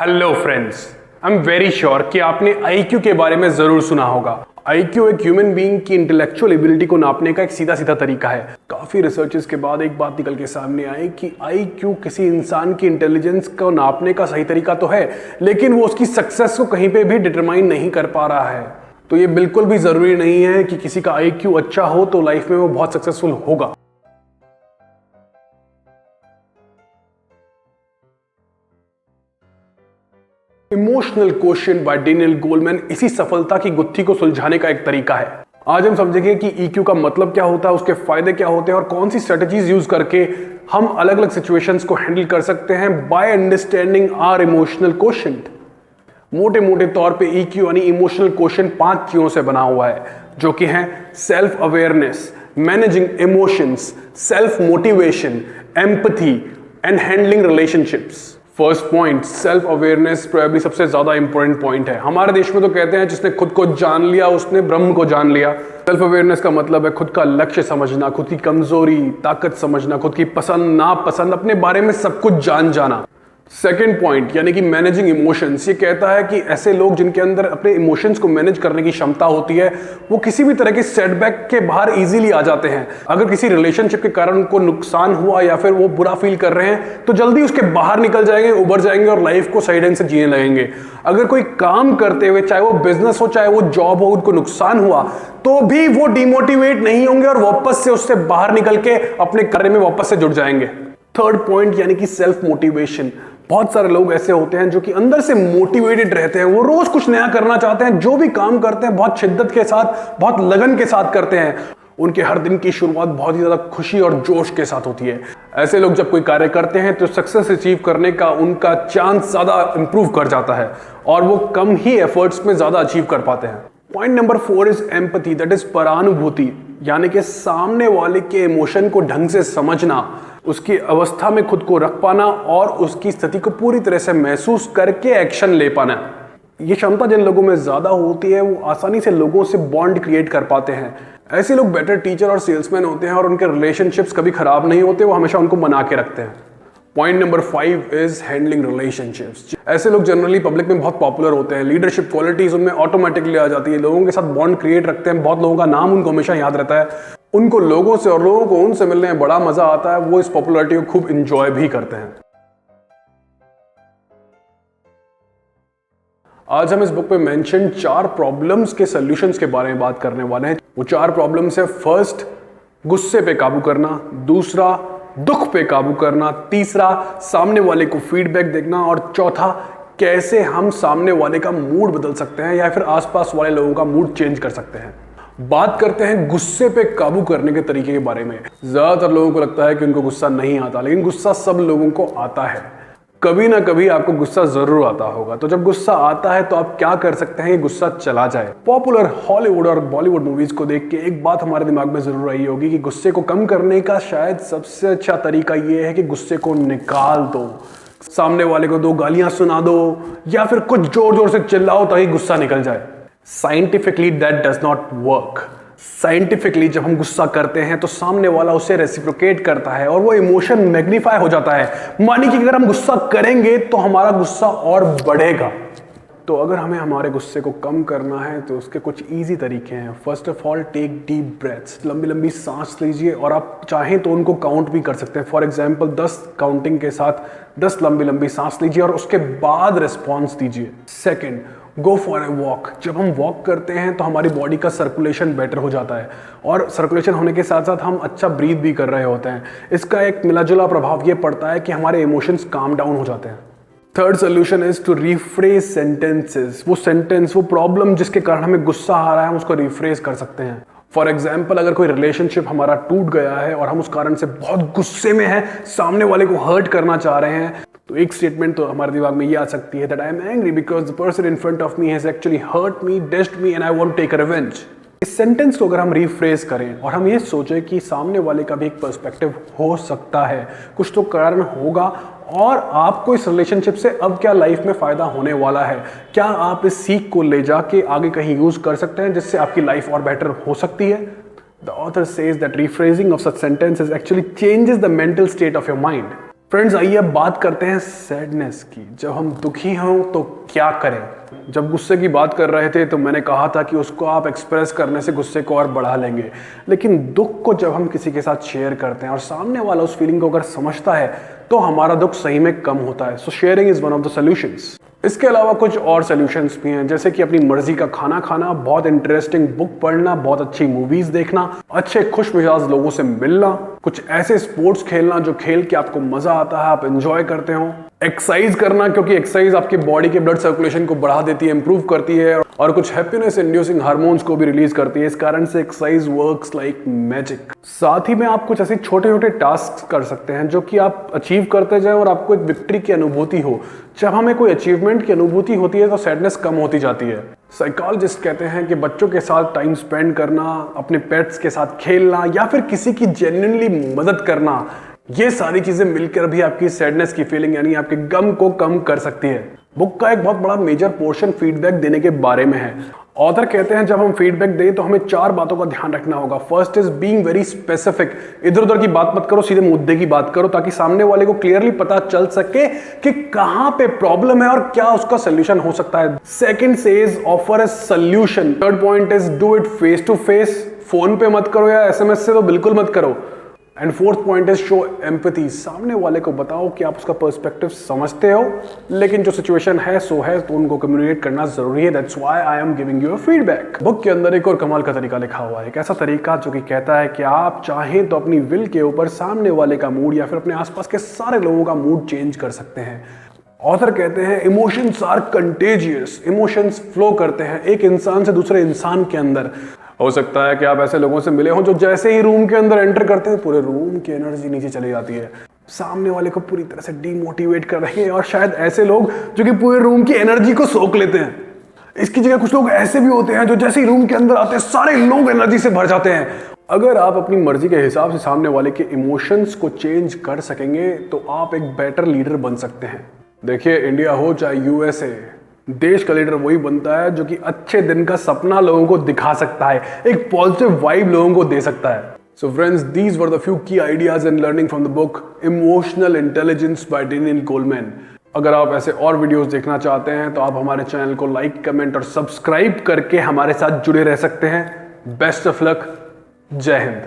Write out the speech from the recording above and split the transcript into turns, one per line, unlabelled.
Hello friends, I am very sure कि आपने IQ के बारे में जरूर सुना होगा। आईक्यू एक ह्यूमन बीइंग की इंटेलेक्चुअल एबिलिटी को नापने का एक सीधा सीधा तरीका है। काफी रिसर्चेस के बाद एक बात निकल के सामने आई कि आईक्यू किसी इंसान की इंटेलिजेंस को नापने का सही तरीका तो है, लेकिन वो उसकी सक्सेस को कहीं पे भी डिटरमाइन नहीं कर पा रहा है। तो ये बिल्कुल भी जरूरी नहीं है कि किसी का आईक्यू अच्छा हो तो लाइफ में वो बहुत सक्सेसफुल होगा। Emotional quotient by Daniel Goleman इसी सफलता की गुत्थी को सुलझाने का एक तरीका है। आज हम समझेंगे कि ईक्यू का मतलब क्या होता है, उसके फायदे क्या होते हैं और कौन सी स्ट्रेटजीज यूज करके हम अलग अलग सिचुएशंस को हैंडल कर सकते हैं by understanding our emotional quotient. मोटे मोटे तौर पे ईक्यू यानी इमोशनल क्वोशिएंट 5 चीजों से बना हुआ है, जो कि हैं self awareness, managing emotions, self motivation, empathy and handling relationships. First point, self awareness probably सबसे ज्यादा इंपॉर्टेंट पॉइंट है। हमारे देश में तो कहते हैं जिसने खुद को जान लिया उसने ब्रह्म को जान लिया। सेल्फ अवेयरनेस का मतलब है खुद का लक्ष्य समझना, खुद की कमजोरी ताकत समझना, खुद की पसंद नापसंद, अपने बारे में सब कुछ जान जाना। सेकेंड पॉइंट यानी कि मैनेजिंग इमोशंस, ये कहता है कि ऐसे लोग जिनके अंदर अपने इमोशंस को मैनेज करने की क्षमता होती है वो किसी भी तरह के सेटबैक के बाहर इजीली आ जाते हैं। अगर किसी रिलेशनशिप के कारण उनको नुकसान हुआ या फिर वो बुरा फील कर रहे हैं तो जल्दी उसके बाहर निकल जाएंगे, उबर जाएंगे और लाइफ को सही ढंग से जीने लगेंगे। अगर कोई काम करते हुए, चाहे वो बिजनेस हो चाहे वो जॉब हो, उनको नुकसान हुआ तो भी वो डिमोटिवेट नहीं होंगे और वापस से उससे बाहर निकल के अपने कार्य में वापस से जुड़ जाएंगे। थर्ड पॉइंट यानी कि सेल्फ मोटिवेशन। बहुत सारे लोग ऐसे होते हैं जो कि अंदर से मोटिवेटेड रहते हैं, वो रोज कुछ नया करना चाहते हैं, जो भी काम करते हैं बहुत शिद्दत के साथ, बहुत लगन के साथ करते हैं। उनके हर दिन की शुरुआत बहुत ही ज्यादा खुशी और जोश के साथ होती है। ऐसे लोग जब कोई कार्य करते हैं तो सक्सेस अचीव करने का उनका चांस ज्यादा इंप्रूव कर जाता है और वो कम ही एफर्ट्स में ज्यादा अचीव कर पाते हैं। Point number 4 is empathy, that is परानुभूति, यानी कि सामने वाले के इमोशन को ढंग से समझना, उसकी अवस्था में खुद को रख पाना और उसकी स्थिति को पूरी तरह से महसूस करके एक्शन ले पाना। ये क्षमता जिन लोगों में ज्यादा होती है वो आसानी से लोगों से बॉन्ड क्रिएट कर पाते हैं। ऐसे लोग बेटर टीचर और सेल्समैन होते हैं और उनके रिलेशनशिप्स कभी खराब नहीं होते, वो हमेशा उनको बना के रखते हैं। Point number 5 is handling relationships. ऐसे लोग जनरली पब्लिक में बहुत पॉपुलर होते हैं, लीडरशिप क्वालिटीज उनमें ऑटोमेटिकली आ जाती है, लोगों के साथ बॉन्ड क्रिएट रखते हैं, बहुत लोगों का नाम उनको हमेशा याद रहता है, उनको लोगों से और लोगों को उनसे मिलने में बड़ा मजा आता है, वो इस पॉपुलैरिटी को खूब इंजॉय भी करते हैं। आज हम इस बुक पे मेंशन 4 प्रॉब्लम्स के सॉल्यूशंस के बारे में बात करने वाले हैं। वो 4 प्रॉब्लम्स है, फर्स्ट गुस्से पे काबू करना, दूसरा दुख पे काबू करना, तीसरा सामने वाले को फीडबैक देखना और चौथा कैसे हम सामने वाले का मूड बदल सकते हैं या फिर आसपास वाले लोगों का मूड चेंज कर सकते हैं। बात करते हैं गुस्से पे काबू करने के तरीके के बारे में। ज्यादातर लोगों को लगता है कि उनको गुस्सा नहीं आता, लेकिन गुस्सा सब लोगों को आता है। कभी ना कभी आपको गुस्सा जरूर आता होगा। तो जब गुस्सा आता है तो आप क्या कर सकते हैं कि गुस्सा चला जाए। पॉपुलर हॉलीवुड और बॉलीवुड मूवीज को देख के एक बात हमारे दिमाग में जरूर आई होगी कि गुस्से को कम करने का शायद सबसे अच्छा तरीका यह है कि गुस्से को निकाल दो, सामने वाले को 2 गालियां सुना दो या फिर कुछ जोर जोर से चिल्लाओ ताकि गुस्सा निकल जाए। Scientifically that does not work. Scientifically जब हम गुस्सा करते हैं तो सामने वाला उसे रेसिप्रोकेट करता है और वो इमोशन मैग्नीफाई हो जाता है। मानिए कि अगर हम गुस्सा करेंगे तो हमारा गुस्सा और बढ़ेगा। तो अगर हमें हमारे गुस्से को कम करना है तो उसके कुछ इजी तरीके हैं। First of all, take deep breaths, लंबी लंबी सांस लीजिए और आप चाहें तो उनको काउंट भी कर सकते हैं। फॉर एग्जांपल 10 काउंटिंग के साथ 10 लंबी लंबी सांस लीजिए और उसके बाद रिस्पॉन्स दीजिए। Second, go for a walk. जब हम वॉक करते हैं तो हमारी बॉडी का सर्कुलेशन बेटर हो जाता है और सर्कुलेशन होने के साथ साथ हम अच्छा ब्रीथ भी कर रहे होते हैं। इसका एक मिलाजुला प्रभाव ये पड़ता है कि हमारे इमोशंस काम डाउन हो जाते हैं। Third solution is to rephrase sentences. वो सेंटेंस, वो प्रॉब्लम जिसके कारण हमें गुस्सा आ रहा है, हम उसको रिफ्रेज कर सकते हैं। फॉर एग्जाम्पल, अगर कोई रिलेशनशिप हमारा टूट गया है और हम उस कारण से बहुत गुस्से में हैं, सामने वाले को हर्ट करना चाह रहे हैं, तो एक स्टेटमेंट तो हमारे दिमाग में ये आ सकती है that I am angry because the person in front of me has actually hurt me, dissed me and I want to take revenge. इस सेंटेंस को अगर हम रिफ्रेज करें और हम ये सोचें कि सामने वाले का भी एक पर्सपेक्टिव हो सकता है, कुछ तो कारण होगा और आपको इस रिलेशनशिप से अब क्या लाइफ में फायदा होने वाला है, क्या आप इस सीख को ले जाके आगे कहीं यूज कर सकते हैं जिससे आपकी लाइफ और बेटर हो सकती है। The author says that rephrasing of such sentences actually changes the mental state of your mind. Friends, आइए अब बात करते हैं सैडनेस की। जब हम दुखी हों तो क्या करें? जब गुस्से की बात कर रहे थे तो मैंने कहा था कि उसको आप एक्सप्रेस करने से गुस्से को और बढ़ा लेंगे, लेकिन दुख को जब हम किसी के साथ शेयर करते हैं और सामने वाला उस फीलिंग को अगर समझता है तो हमारा दुख सही में कम होता है। सो sharing is one of the solutions. इसके अलावा कुछ और सॉल्यूशंस भी हैं, जैसे कि अपनी मर्जी का खाना खाना, बहुत इंटरेस्टिंग बुक पढ़ना, बहुत अच्छी मूवीज देखना, अच्छे खुश मिजाज लोगों से मिलना, कुछ ऐसे स्पोर्ट्स खेलना जो खेल के आपको मजा आता है, आप एंजॉय करते हो, एक्सरसाइज करना क्योंकि एक्सरसाइज आपके बॉडी के ब्लड सर्कुलेशन को बढ़ा देती है, इंप्रूव करती है और कुछ हैप्पीनेस इंड्यूसिंग हार्मोन्स को भी रिलीज करती है। इस कारण से एक्सरसाइज वर्क्स लाइक मैजिक। साथ ही में आप कुछ ऐसे छोटे छोटे टास्क कर सकते हैं जो कि आप अचीव करते जाएं और आपको एक विक्ट्री की अनुभूति हो। जब हमें कोई अचीवमेंट की अनुभूति होती है तो सैडनेस कम होती जाती है। साइकोलॉजिस्ट कहते हैं कि बच्चों के साथ टाइम स्पेंड करना, अपने पेट्स के साथ खेलना या फिर किसी की जेन्युइनली मदद करना, ये सारी चीजें मिलकर भी आपकी सैडनेस की फीलिंग यानी आपके गम को कम कर सकती है। बुक का एक बहुत बड़ा मेजर पोर्शन फीडबैक देने के बारे में है। ऑथर कहते हैं जब हम फीडबैक दें तो हमें 4 बातों का ध्यान रखना होगा। First is being very specific. इधर उधर की बात मत करो, सीधे मुद्दे की बात करो ताकि सामने वाले को क्लियरली पता चल सके कि कहां पे प्रॉब्लम है और क्या उसका सोल्यूशन हो सकता है। Second says offer a solution. Third point is do it face to face. Phone पे मत करो या एसएमएस से तो बिल्कुल मत करो। And fourth point is show empathy. सामने वाले को बताओ कि आप उसका पर्सपेक्टिव समझते हो, लेकिन जो सिचुएशन है सो है, तो उनको कम्युनिकेट करना जरूरी है। That's why I am giving you a feedback. Book के अंदर एक और कमाल का तरीका लिखा हुआ है, एक ऐसा तरीका जो कि कहता है कि आप चाहें तो अपनी विल के ऊपर सामने वाले का मूड या फिर अपने आसपास के सारे लोगों का मूड चेंज कर सकते हैं। ऑथर कहते हैं emotions are contagious. Emotions flow करते हैं एक इंसान से दूसरे इंसान के अंदर। हो सकता है कि आप ऐसे लोगों से मिले हो जो जैसे ही रूम के अंदर एंटर करते हैं पूरे रूम की एनर्जी नीचे चली जाती है, सामने वाले को पूरी तरह से डीमोटिवेट कर रहे हैं। और शायद ऐसे लोग जो कि पूरे रूम की एनर्जी को सोख लेते हैं। इसकी जगह कुछ लोग ऐसे भी होते हैं जो जैसे ही रूम के अंदर आते हैं सारे लोग एनर्जी से भर जाते हैं। अगर आप अपनी मर्जी के हिसाब से सामने वाले के इमोशंस को चेंज कर सकेंगे तो आप एक बेटर लीडर बन सकते हैं। देखिए, इंडिया हो चाहे यूएसए, देश का लीडर वही बनता है जो कि अच्छे दिन का सपना लोगों को दिखा सकता है, एक पॉजिटिव वाइब लोगों को दे सकता है। So friends, these were the few key ideas in learning from the book emotional intelligence by Daniel Goleman. अगर आप ऐसे और वीडियोस देखना चाहते हैं तो आप हमारे चैनल को लाइक, कमेंट और सब्सक्राइब करके हमारे साथ जुड़े रह सकते हैं। Best of luck. जय हिंद।